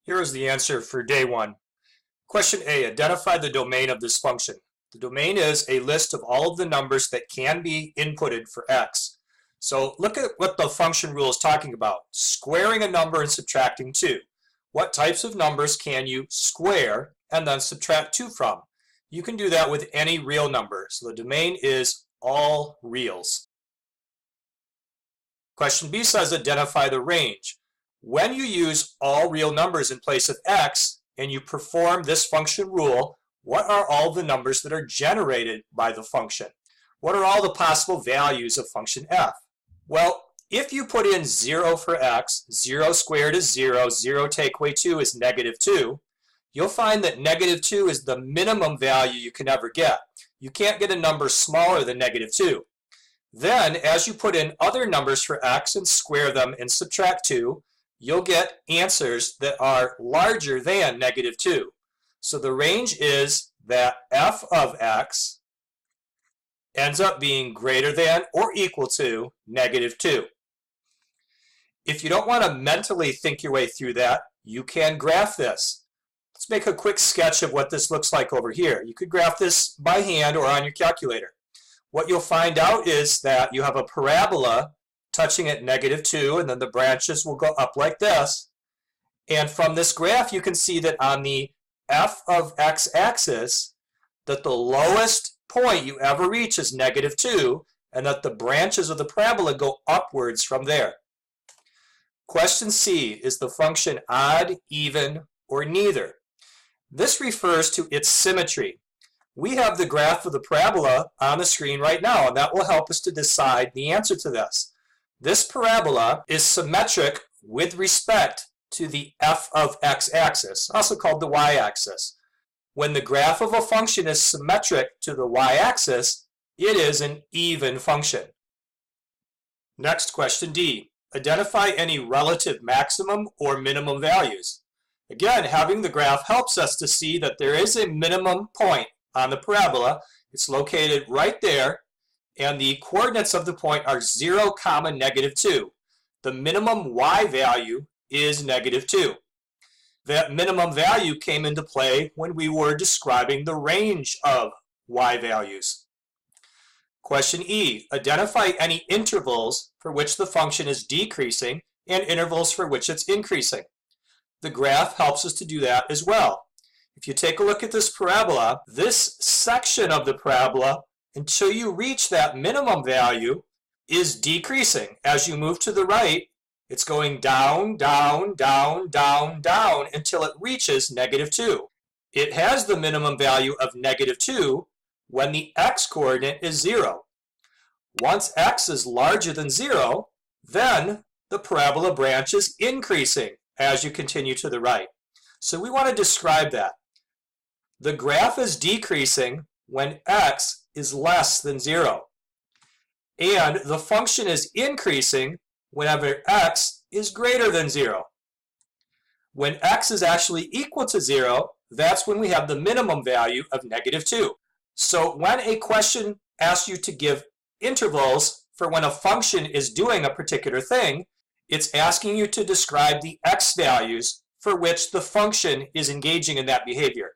Here is the answer for day one. Question A, identify the domain of this function. The domain is a list of all of the numbers that can be inputted for x. So look at what the function rule is talking about. Squaring a number and subtracting 2. What types of numbers can you square and then subtract 2 from? You can do that with any real number. So the domain is all reals. Question B says identify the range. When you use all real numbers in place of x and you perform this function rule, what are all the numbers that are generated by the function? What are all the possible values of function f? Well, if you put in 0 for x, 0 squared is 0, 0 take away 2 is negative 2, you'll find that negative 2 is the minimum value you can ever get. You can't get a number smaller than negative 2. Then, as you put in other numbers for x and square them and subtract 2, you'll get answers that are larger than negative 2. So the range is that f of x ends up being greater than or equal to negative 2. If you don't want to mentally think your way through that, you can graph this. Let's make a quick sketch of what this looks like over here. You could graph this by hand or on your calculator. What you'll find out is that you have a parabola touching at negative 2, and then the branches will go up like this. And from this graph, you can see that on the f of x axis, that the lowest point you ever reach is negative 2, and that the branches of the parabola go upwards from there. Question C, is the function odd, even, or neither? This refers to its symmetry. We have the graph of the parabola on the screen right now, and that will help us to decide the answer to this. This parabola is symmetric with respect to the f of x axis, also called the y-axis. When the graph of a function is symmetric to the y-axis, it is an even function. Next, question D. Identify any relative maximum or minimum values. Again, having the graph helps us to see that there is a minimum point on the parabola. It's located right there, and the coordinates of the point are 0, negative 2. The minimum y value is negative 2. That minimum value came into play when we were describing the range of y values. Question E, identify any intervals for which the function is decreasing and intervals for which it's increasing. The graph helps us to do that as well. If you take a look at this parabola, this section of the parabola, until you reach that minimum value, is decreasing. As you move to the right, it's going down, down, down, down, down until it reaches negative 2. It has the minimum value of negative 2 when the x-coordinate is 0. Once x is larger than 0, then the parabola branch is increasing as you continue to the right. So we want to describe that. The graph is decreasing when x is less than 0. And the function is increasing whenever x is greater than 0. When x is actually equal to 0, that's when we have the minimum value of negative 2. So when a question asks you to give intervals for when a function is doing a particular thing, it's asking you to describe the x values for which the function is engaging in that behavior.